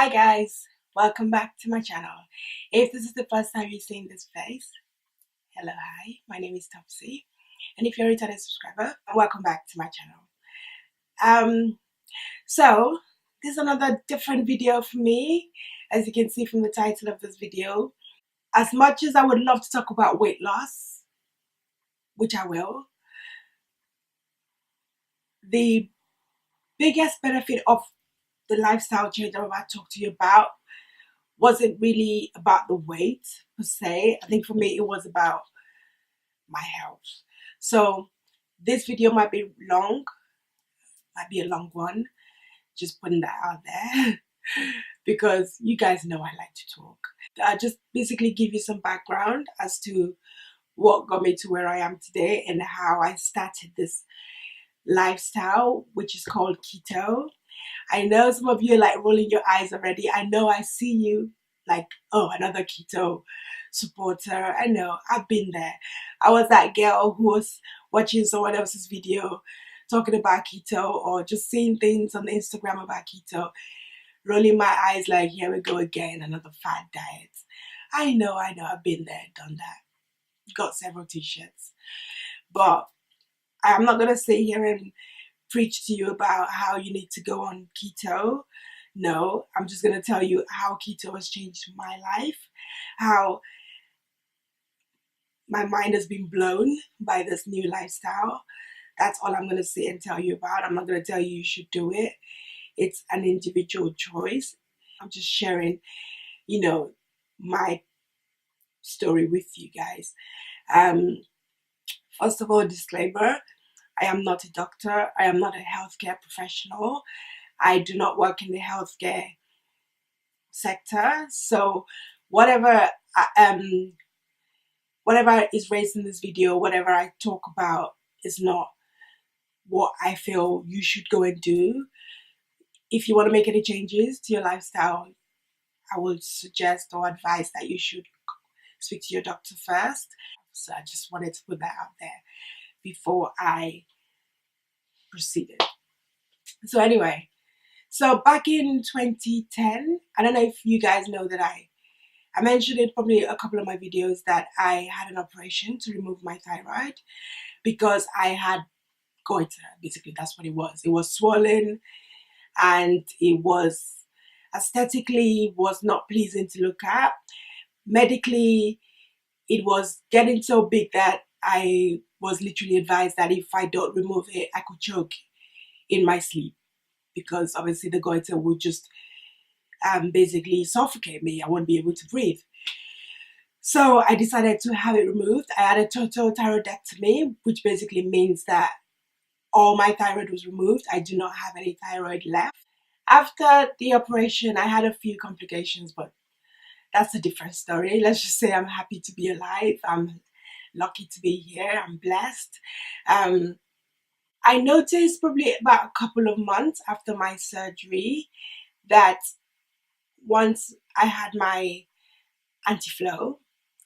Hi guys, welcome back to my channel. If this is the first time you're seeing this face, hello, hi, my name is Topsy, and if you're a returning subscriber, welcome back to my channel. So this is another different video for me, as you can see from the title of this video. As much as I would love to talk about weight loss, which I will, the biggest benefit of the lifestyle change I'm about to talk to you about wasn't really about the weight per se. I think for me it was about my health. So this video might be long, might be a long one, just putting that out there because you guys know I like to talk. I'll just basically give you some background as to what got me to where I am today and how I started this lifestyle, which is called keto. I know some of you are like rolling your eyes already. I know, I see you like, oh, another keto supporter. I know, I've been there. I was that girl who was watching someone else's video talking about keto or just seeing things on Instagram about keto, rolling my eyes like, here we go again, another fad diet. I know, I've been there, done that. Got several t-shirts. But I'm not going to sit here and preach to you about how you need to go on keto. No, I'm just going to tell you how keto has changed my life, how my mind has been blown by this new lifestyle. That's all I'm going to say and tell you about. I'm not going to tell you you should do it. It's an individual choice. I'm just sharing, my story with you guys. First of all, disclaimer, I am not a doctor. I am not a healthcare professional. I do not work in the healthcare sector. So whatever is raised in this video, whatever I talk about is not what I feel you should go and do. If you want to make any changes to your lifestyle, I would suggest or advise that you should speak to your doctor first. So I just wanted to put that out there before I proceeded. So anyway, so back in 2010, I don't know if you guys know that I mentioned it probably a couple of my videos that I had an operation to remove my thyroid because I had goiter. Basically, that's what it was. It was swollen and it was aesthetically was not pleasing to look at. Medically, it was getting so big that I was literally advised that if I don't remove it, I could choke in my sleep because obviously the goiter would just basically suffocate me. I wouldn't be able to breathe. So I decided to have it removed. I had a total thyroidectomy, which basically means that all my thyroid was removed. I do not have any thyroid left. After the operation, I had a few complications, but that's a different story. Let's just say I'm happy to be alive. I'm lucky to be here. I'm blessed. I noticed probably about a couple of months after my surgery that once I had my anti-flow,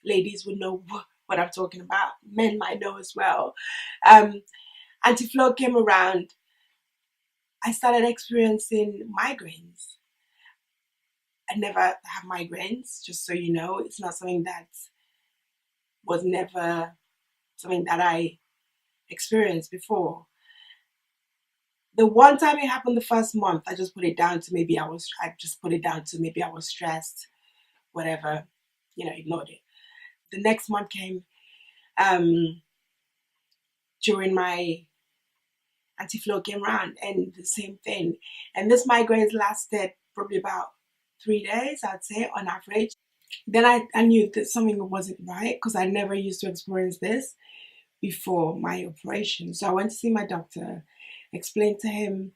ladies would know what I'm talking about. Men might know as well. Anti-flow came around. I started experiencing migraines. I never have migraines, just so you know. It's not something that was never something that I experienced before. The one time it happened the first month, I just put it down to maybe I was stressed, whatever, ignored it. The next month came during my anti-flow came around and the same thing. And this migraines lasted probably about 3 days, I'd say, on average. Then I knew that something wasn't right because I never used to experience this before my operation. So I went to see my doctor, explained to him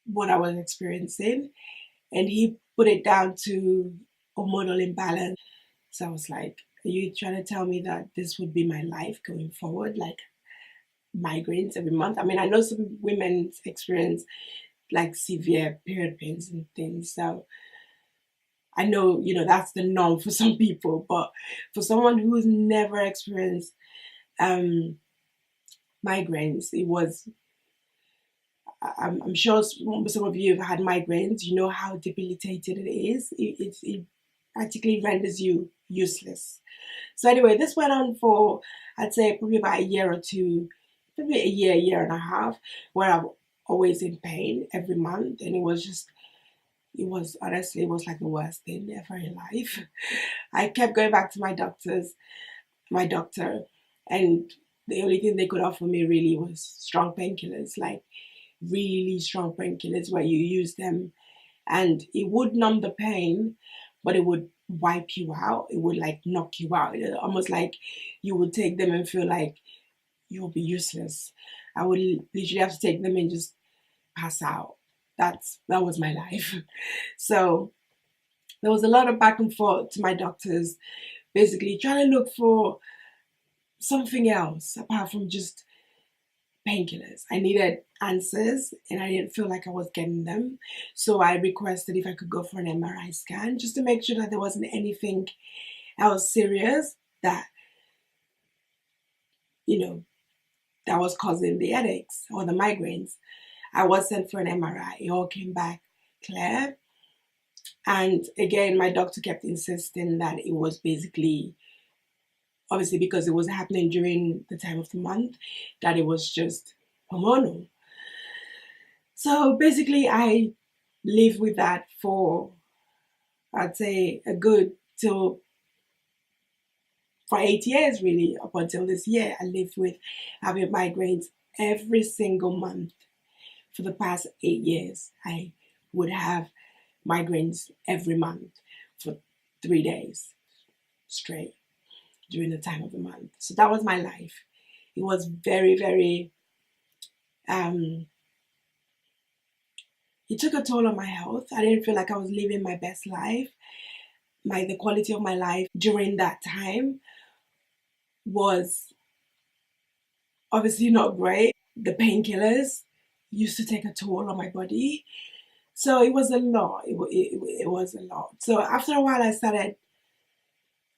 what I was experiencing, and he put it down to hormonal imbalance. So I was like, are you trying to tell me that this would be my life going forward, like migraines every month? I mean, I know some women experience like severe period pains and things, so I know, that's the norm for some people, but for someone who's never experienced migraines, it was, I'm sure some of you have had migraines. You know how debilitating it is. It practically renders you useless. So anyway, this went on for, I'd say, probably about a year or two, maybe a year and a half, where I'm always in pain every month. And it was honestly, it was like the worst thing ever in life. I kept going back to my doctor, and the only thing they could offer me really was strong painkillers, like really strong painkillers where you use them and it would numb the pain, but it would wipe you out. It would like knock you out. Almost like you would take them and feel like you'll be useless. I would literally have to take them and just pass out. That was my life. So there was a lot of back and forth to my doctors, basically trying to look for something else apart from just painkillers. I needed answers and I didn't feel like I was getting them. So I requested if I could go for an MRI scan just to make sure that there wasn't anything else serious that, that was causing the headaches or the migraines. I was sent for an MRI. It all came back clear. And again, my doctor kept insisting that it was basically, obviously because it was happening during the time of the month, that it was just hormonal. So basically I lived with that for, I'd say, for 8 years really, up until this year. I lived with having migraines every single month. For the past 8 years, I would have migraines every month for 3 days straight during the time of the month. So that was my life. It was very, very, it took a toll on my health. I didn't feel like I was living my best life. The quality of my life during that time was obviously not great. The painkillers used to take a toll on my body. So it was a lot. It was a lot. So after a while, I started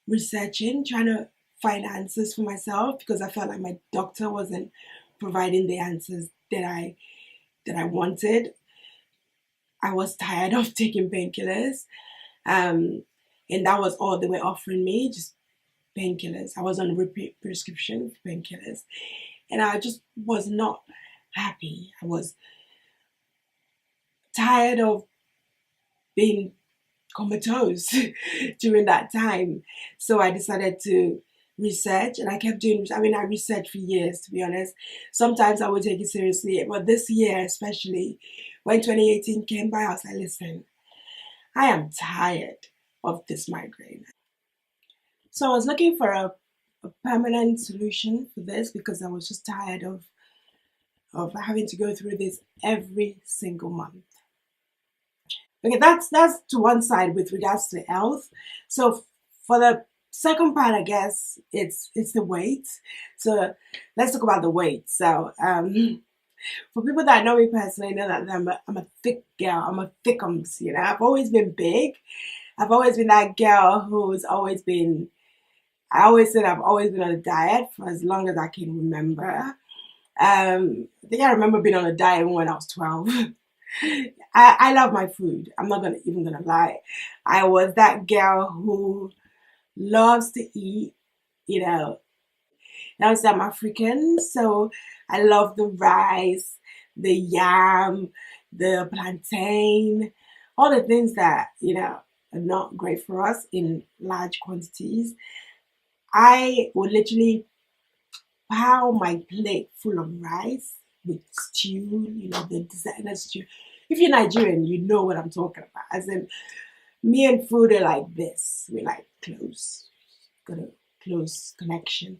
researching, trying to find answers for myself because I felt like my doctor wasn't providing the answers that I wanted. I was tired of taking painkillers, and that was all they were offering me, just painkillers. I was on repeat prescription for painkillers, and I just was not happy. I was tired of being comatose during that time. So I decided to research, and I kept doing, I researched for years, to be honest. Sometimes I would take it seriously, but this year especially, when 2018 came by, I was like, listen, I am tired of this migraine. So I was looking for a permanent solution for this because I was just tired of having to go through this every single month. Okay, that's to one side with regards to health. So for the second part, I guess it's the weight. So let's talk about the weight. So for people that know me personally, know that I'm a thick girl. I'm a thickums. I've always been big. I've always been that girl who's always been. I always said I've always been on a diet for as long as I can remember. I think I remember being on a diet when I was 12. I love my food. I'm not even gonna lie. I was that girl who loves to eat, Now I'm African, so I love the rice, the yam, the plantain, all the things that, are not great for us in large quantities. I would literally pile my plate full of rice with stew, the designer stew. If you're Nigerian, you know what I'm talking about. As in, me and food are like this. We're like close, got a close connection.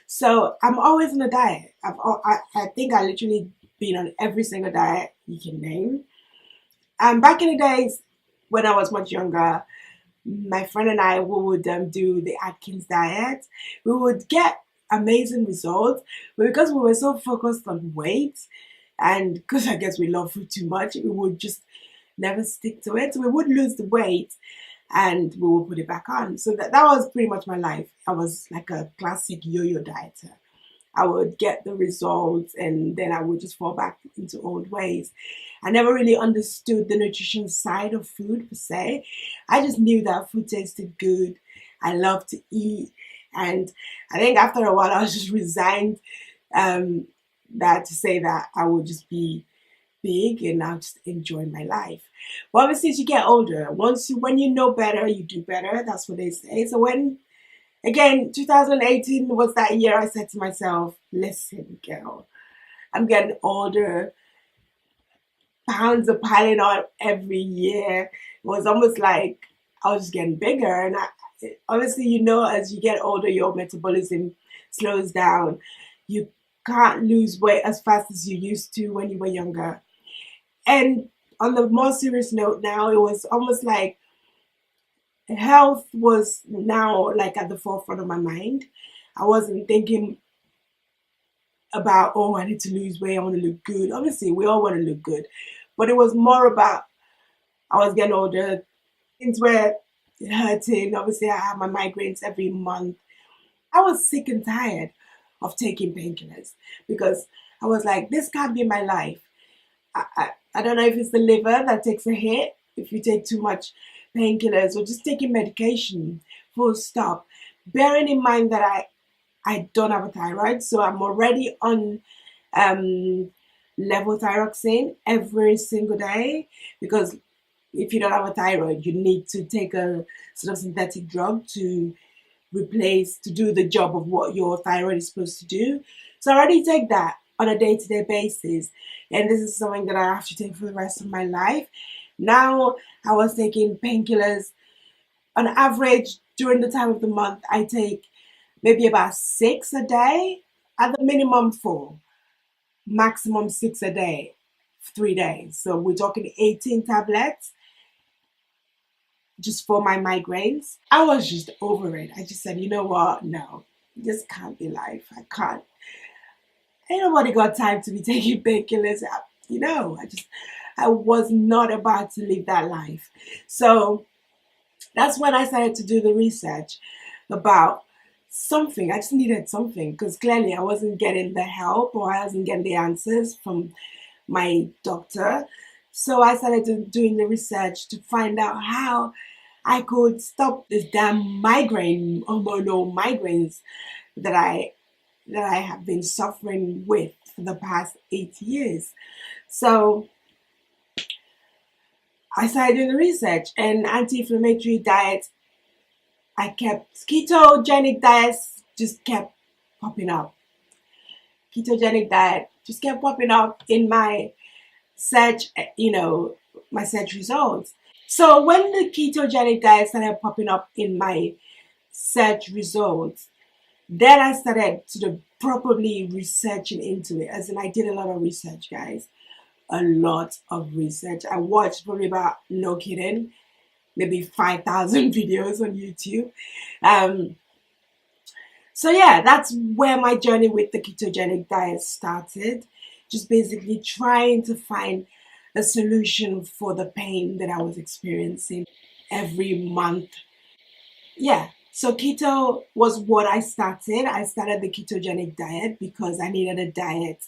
So I'm always on a diet. I think I literally been on every single diet you can name. Back in the days when I was much younger, my friend and I, we would do the Atkins diet. We would get amazing results, but because we were so focused on weight, and because I guess we love food too much, we would just never stick to it. So we would lose the weight and we would put it back on. So that was pretty much my life. I was like a classic yo-yo dieter. I would get the results and then I would just fall back into old ways. I never really understood the nutrition side of food per se. I just knew that food tasted good. I love to eat. And I think after a while I was just resigned that to say that I would just be big and I'll just enjoy my life. But obviously as you get older, when you know better, you do better. That's what they say. So when, again, 2018 was that year I said to myself, listen, girl, I'm getting older. Pounds are piling on every year. It was almost like I was just getting bigger. And obviously, you know, as you get older, your metabolism slows down. You can't lose weight as fast as you used to when you were younger. And on the more serious note now, it was almost like health was now like at the forefront of my mind. I wasn't thinking about, oh, I need to lose weight, I want to look good. Obviously, we all want to look good. But it was more about, I was getting older, things were hurting. Obviously, I had my migraines every month. I was sick and tired of taking painkillers because I was like, this can't be my life. I don't know if it's the liver that takes a hit if you take too much painkillers or just taking medication, full stop. Bearing in mind that I don't have a thyroid, so I'm already on levothyroxine every single day, because if you don't have a thyroid, you need to take a sort of synthetic drug to do the job of what your thyroid is supposed to do. So I already take that on a day-to-day basis, and this is something that I have to take for the rest of my life. Now I was taking painkillers on average during the time of the month. I take maybe about 6 a day, at the minimum 4, maximum 6 a day, 3 days. So we're talking 18 tablets just for my migraines. I was just over it. I just said, you know what? No, this can't be life. I can't. Ain't nobody got time to be taking painkillers. You know, I was not about to live that life. So that's when I started to do the research about something. I just needed something because clearly I wasn't getting the help or I wasn't getting the answers from my doctor. So I started doing the research to find out how I could stop this damn hormonal migraines that I have been suffering with for the past 8 years. So I started doing the research, and anti-inflammatory diet, I kept ketogenic diets just kept popping up. Ketogenic diet just kept popping up in my search, my search results. So when the ketogenic diet started popping up in my search results, then I started sort of properly researching into it. As in, I did a lot of research, guys. A lot of research. I watched probably about, no kidding, maybe 5,000 videos on YouTube. So yeah, that's where my journey with the ketogenic diet started. Just basically trying to find a solution for the pain that I was experiencing every month. Yeah, so keto was what I started. I started the ketogenic diet because I needed a diet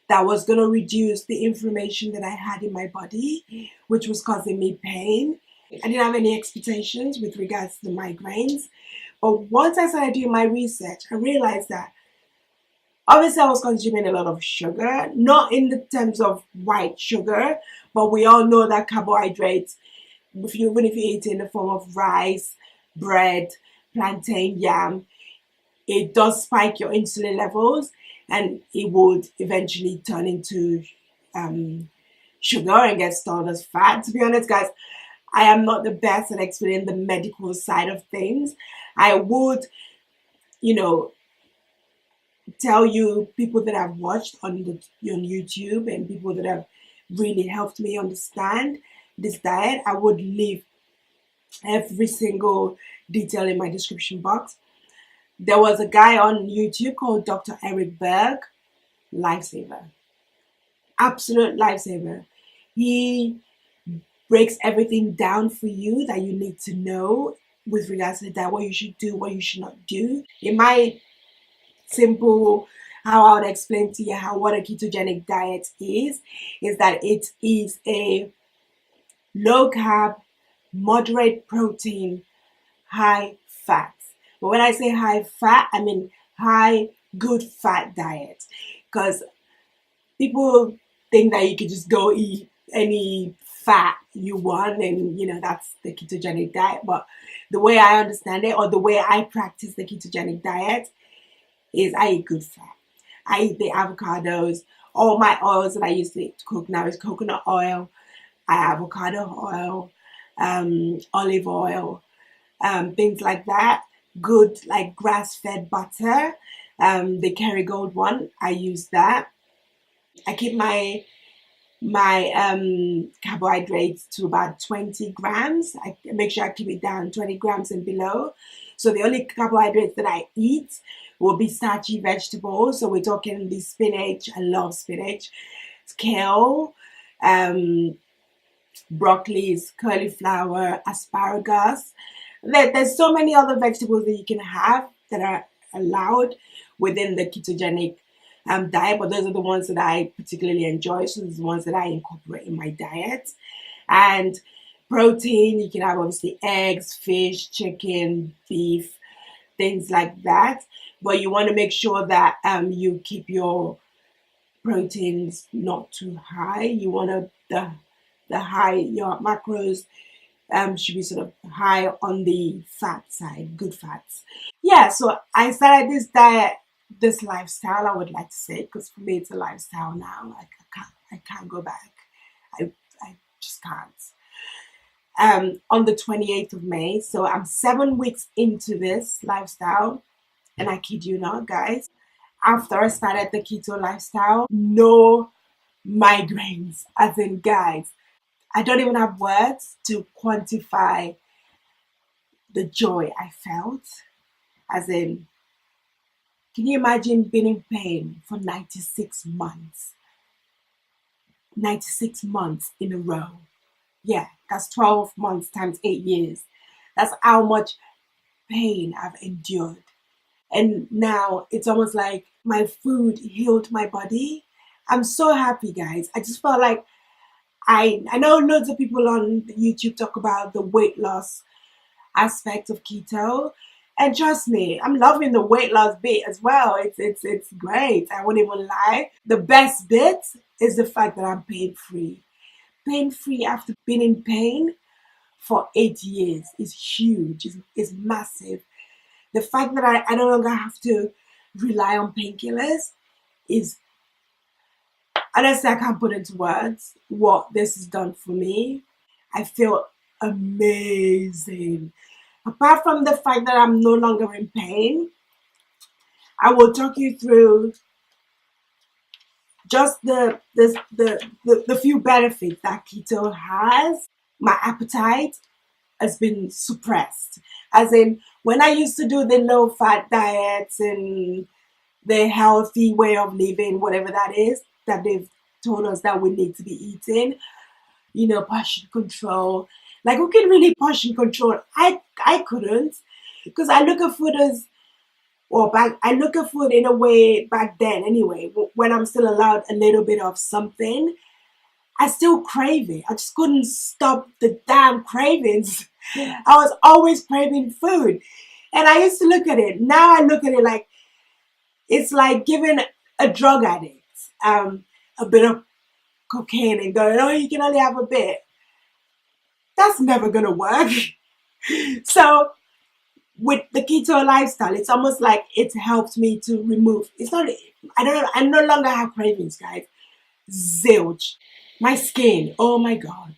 that was going to reduce the inflammation that I had in my body, which was causing me pain. I didn't have any expectations with regards to the migraines. But once I started doing my research, I realized that obviously I was consuming a lot of sugar, not in the terms of white sugar, but we all know that carbohydrates, even if you eat in the form of rice, bread, plantain, yam, it does spike your insulin levels and it would eventually turn into sugar and get stored as fat. To be honest, guys, I am not the best at explaining the medical side of things. I would, tell you people that I've watched on YouTube and people that have really helped me understand this diet. I would leave every single detail in my description box. There was a guy on YouTube called Dr. Eric Berg, lifesaver, absolute lifesaver. He breaks everything down for you that you need to know with regards to that, what you should do, what you should not do. In my simple how I would explain to you how what a ketogenic diet is that it is a low carb, moderate protein, high fat. But when I say high fat, I mean high good fat diet. Because people think that you can just go eat any fat you want and that's the ketogenic diet. But the way I understand it, or the way I practice the ketogenic diet, is I eat good fat. I eat the avocados. All my oils that I used to cook now is coconut oil, avocado oil, olive oil, things like that. Good, like grass-fed butter, the Kerrygold one, I use that. I keep my carbohydrates to about 20 grams. I make sure I keep it down 20 grams and below. So the only carbohydrates that I eat will be starchy vegetables. So we're talking the spinach. I love spinach, kale, broccoli, cauliflower, asparagus. There's so many other vegetables that you can have that are allowed within the ketogenic diet, but those are the ones that I particularly enjoy. So those are the ones that I incorporate in my diet. And protein, you can have obviously eggs, fish, chicken, beef, things like that. But you want to make sure that you keep your proteins not too high. You want the high, your macros should be sort of high on the fat side, good fats. Yeah, so I started this diet, this lifestyle, I would like to say, because for me it's a lifestyle now. Like I can't go back. I just can't. On the 28th of May, so I'm 7 weeks into this lifestyle, and I kid you not, guys. After I started the keto lifestyle, no migraines. As in, guys, I don't even have words to quantify the joy I felt. As in, can you imagine being in pain for 96 months? 96 months in a row. Yeah, that's 12 months times 8 years. That's how much pain I've endured. And now it's almost like my food healed my body. I'm so happy, guys. I just felt like I know loads of people on YouTube talk about the weight loss aspect of keto. And trust me, I'm loving the weight loss bit as well. It's great. I won't even lie. The best bit is the fact that I'm pain free. Pain free after being in pain for 8 years is huge. It's massive. The fact that I no longer have to rely on painkillers is, honestly, I can't put into words what this has done for me. I feel amazing. Apart from the fact that I'm no longer in pain, I will talk you through just the few benefits that keto has. My appetite has been suppressed. As in, when I used to do the low fat diets and the healthy way of living, whatever that is, that they've told us that we need to be eating, portion control. Like, who can really portion control? I couldn't, because I look at food as, I look at food in a way back then anyway, when I'm still allowed a little bit of something, I still crave it. I just couldn't stop the damn cravings. I was always craving food. And I used to look at it. Now I look at it like, it's like giving a drug addict a bit of cocaine and going, oh, you can only have a bit. That's never going to work. So with the keto lifestyle, it's almost like it's helped me to remove. It's not, I no longer have cravings, guys. Zilch. My skin, oh my God.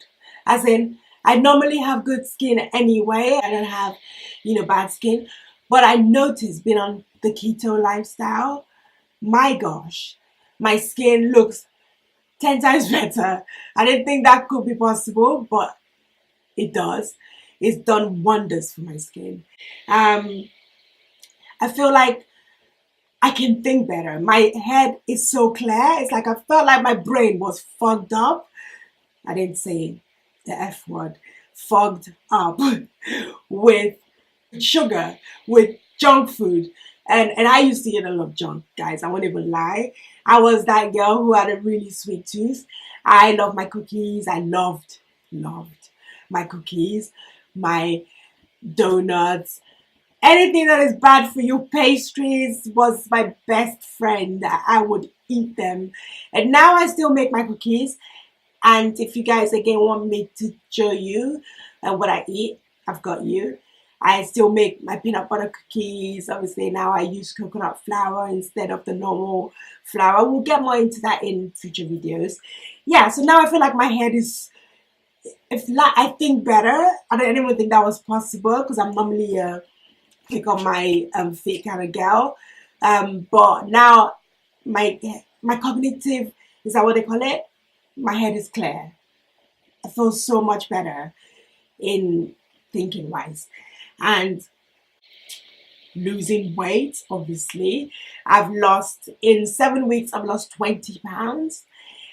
As in, I normally have good skin anyway. I don't have, bad skin. But I noticed being on the keto lifestyle, my gosh, my skin looks 10 times better. I didn't think that could be possible, but it does. It's done wonders for my skin. I feel like I can think better. My head is so clear. It's like I felt like my brain was fogged up. I didn't say the F word. Fogged up with sugar, with junk food, And I used to eat a lot of junk, guys. I won't even lie. I was that girl who had a really sweet tooth. I love my cookies. I loved my cookies, my donuts. Anything that is bad for you, pastries was my best friend. I would eat them. And now I still make my cookies. And if you guys again want me to show you what I eat, I've got you. I still make my peanut butter cookies. Obviously now I use coconut flour instead of the normal flour. We'll get more into that in future videos. Yeah, so now I feel like my head is, I think better. I didn't even think that was possible because I'm normally a pick on my feet kind of girl. But now my cognitive, is that what they call it? My head is clear. I feel so much better in thinking wise. And losing weight, obviously. I've lost, in 7 weeks, I've lost 20 pounds.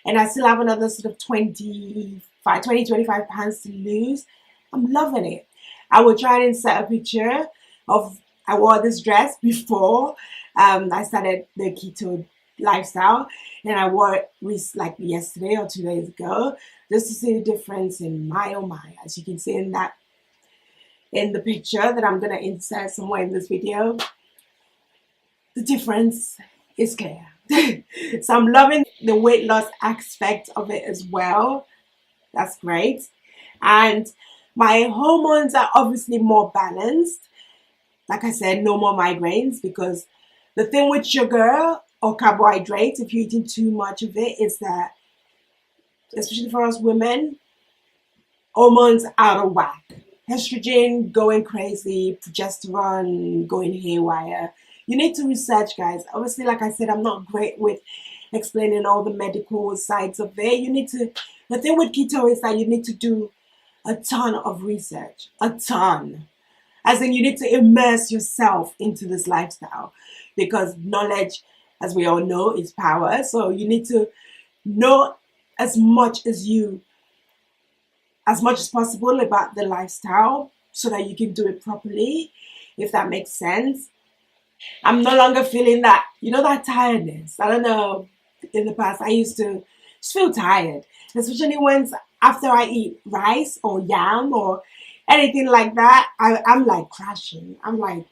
And I still have another sort of 25 pounds to lose. I'm loving it. I will try and insert a picture of, I wore this dress before I started the keto lifestyle, and I wore it like yesterday or 2 days ago, just to see the difference in my, oh my, as you can see in that, in the picture that I'm gonna insert somewhere in this video. The difference is clear. So I'm loving the weight loss aspect of it as well. That's great. And my hormones are obviously more balanced. Like I said, no more migraines, because the thing with sugar or carbohydrates, if you're eating too much of it, is that, especially for us women, hormones out of whack. Estrogen going crazy, progesterone going haywire. You need to research, guys. Obviously, like I said, I'm not great with explaining all the medical sides of it. You need to, the thing with keto is that you need to do a ton of research, a ton. As in, you need to immerse yourself into this lifestyle, because knowledge, as we all know, is power. So you need to know as much as possible about the lifestyle so that you can do it properly, if that makes sense. I'm no longer feeling that, you know, that tiredness. I don't know, in the past I used to just feel tired, especially when after I eat rice or yam or anything like that, I'm like crashing. I'm like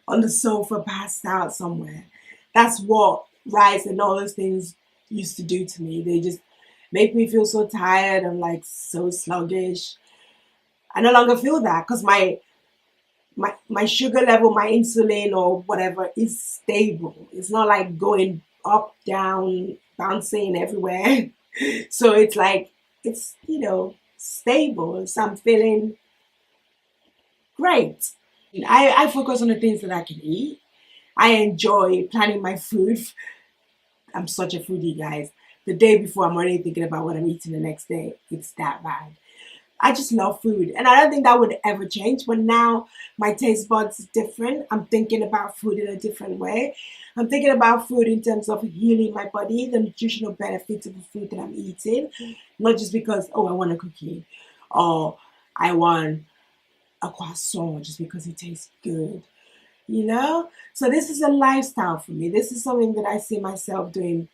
on the sofa, passed out somewhere. That's what rice and all those things used to do to me. They just make me feel so tired. I'm like so sluggish. I no longer feel that because my sugar level, my insulin or whatever is stable. It's not like going up, down, bouncing everywhere. So it's like, it's, you know, stable. So I'm feeling great. I focus on the things that I can eat. I enjoy planning my food. I'm such a foodie, guys. The day before, I'm already thinking about what I'm eating the next day. It's that bad. I just love food, and I don't think that would ever change. But now my taste buds is different. I'm thinking about food in a different way. I'm thinking about food in terms of healing my body, the nutritional benefits of the food that I'm eating, not just because, oh, I want a cookie or I want a croissant just because it tastes good, you know? So this is a lifestyle for me. This is something that I see myself doing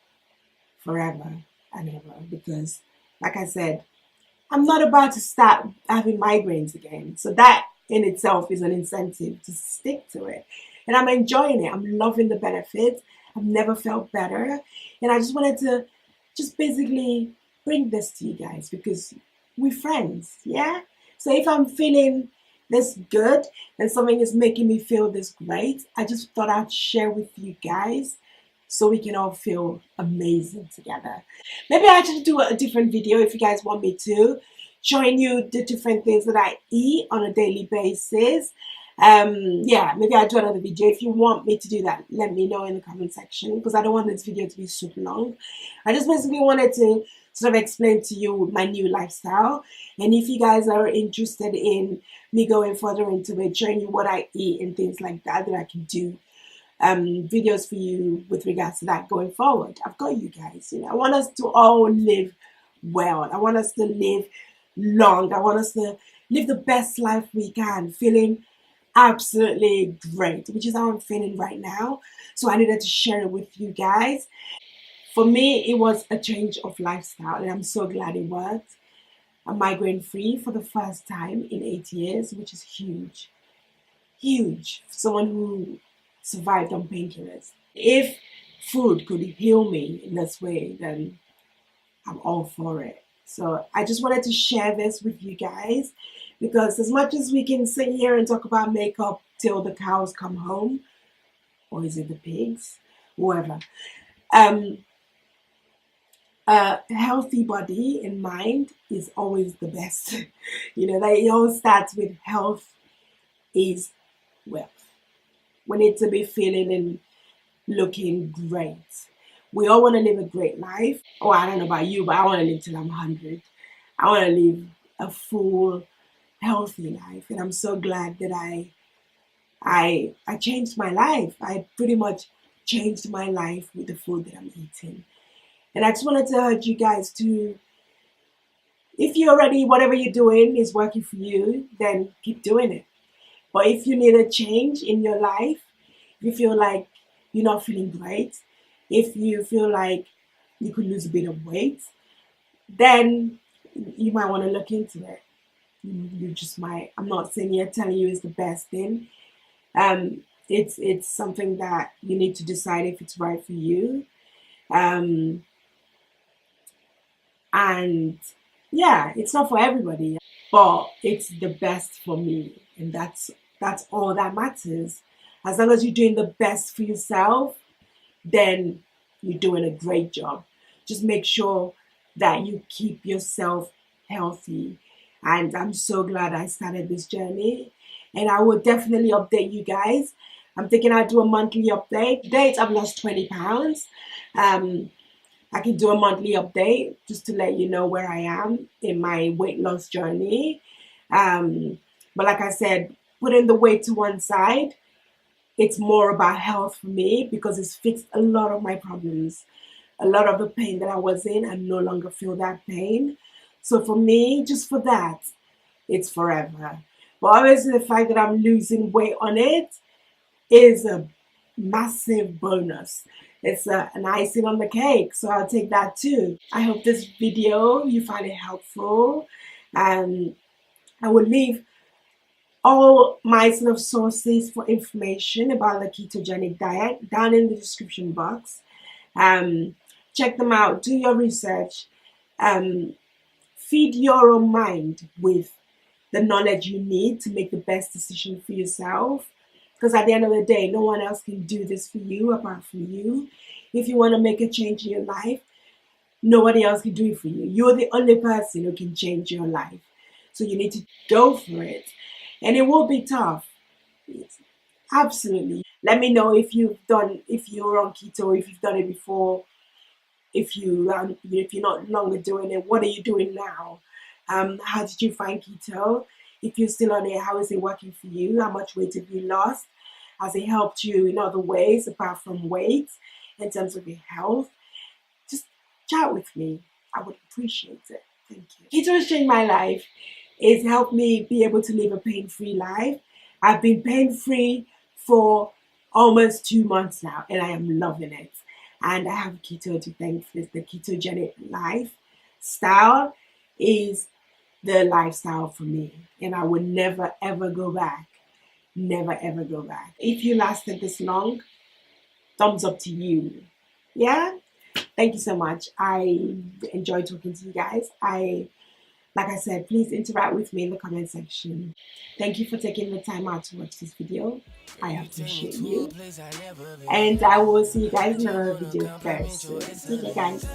forever and ever, because, like I said, I'm not about to start having migraines again. So that in itself is an incentive to stick to it. And I'm enjoying it. I'm loving the benefits. I've never felt better. And I just wanted to just basically bring this to you guys because we're friends, yeah? So if I'm feeling this good and something is making me feel this great, I just thought I'd share with you guys so we can all feel amazing together. Maybe I should do a different video if you guys want me to, showing you the different things that I eat on a daily basis. Yeah, maybe I'll do another video. If you want me to do that, let me know in the comment section, because I don't want this video to be super long. I just basically wanted to sort of explain to you my new lifestyle. And if you guys are interested in me going further into it, showing you what I eat and things like that, that I can do videos for you with regards to that going forward. I've got you guys, you know. I want us to all live well. I want us to live long. I want us to live the best life we can, feeling absolutely great, which is how I'm feeling right now. So I needed to share it with you guys. For me, it was a change of lifestyle, and I'm so glad it worked. I'm migraine free for the first time in 8 years, which is huge. Huge. For someone who survived on painkillers. If food could heal me in this way, then I'm all for it. So I just wanted to share this with you guys because as much as we can sit here and talk about makeup till the cows come home, or is it the pigs? Whoever. Um, a healthy body and mind is always the best. You know, that it all starts with health is wealth. We need to be feeling and looking great. We all want to live a great life. Oh, I don't know about you, but I want to live till I'm 100. I want to live a full, healthy life. And I'm so glad that I changed my life. I pretty much changed my life with the food that I'm eating. And I just wanted to urge you guys to, if you already, whatever you're doing is working for you, then keep doing it. But if you need a change in your life, if you feel like you're not feeling great, if you feel like you could lose a bit of weight, then you might want to look into it. You just might. I'm not saying here telling you is the best thing. It's something that you need to decide if it's right for you. Um, and yeah, it's not for everybody, but it's the best for me, and that's all that matters. As long as you're doing the best for yourself, then you're doing a great job. Just make sure that you keep yourself healthy. And I'm so glad I started this journey. And I will definitely update you guys. I'm thinking I'll do a monthly update. Date I've lost 20 pounds. I can do a monthly update just to let you know where I am in my weight loss journey. But like I said, putting the weight to one side, it's more about health for me because it's fixed a lot of my problems. A lot of the pain that I was in, I no longer feel that pain. So for me, just for that, it's forever. But obviously the fact that I'm losing weight on it is a massive bonus. It's an icing on the cake, so I'll take that too. I hope this video you find it helpful. And I will leave all my sort of sources for information about the ketogenic diet down in the description box. Check them out, do your research, feed your own mind with the knowledge you need to make the best decision for yourself. Because at the end of the day, no one else can do this for you apart from you. If you want to make a change in your life, nobody else can do it for you. You're the only person who can change your life. So you need to go for it. And it will be tough. Absolutely. Let me know if if you're on keto, if you've done it before, if you're not longer doing it, what are you doing now? How did you find keto? If you're still on it, how is it working for you? How much weight have you lost? Has it helped you in other ways apart from weight in terms of your health? Just chat with me. I would appreciate it. Thank you. Keto has changed my life. It's helped me be able to live a pain-free life. I've been pain-free for almost 2 months now, and I am loving it. And I have keto to thank for this. The ketogenic lifestyle is the lifestyle for me, and I would never ever go back. Never ever go back. If you lasted this long, thumbs up to you. Yeah? Thank you so much. I enjoy talking to you guys. Like I said, please interact with me in the comment section. Thank you for taking the time out to watch this video. I appreciate you. And I will see you guys in another video very soon. Take care, guys.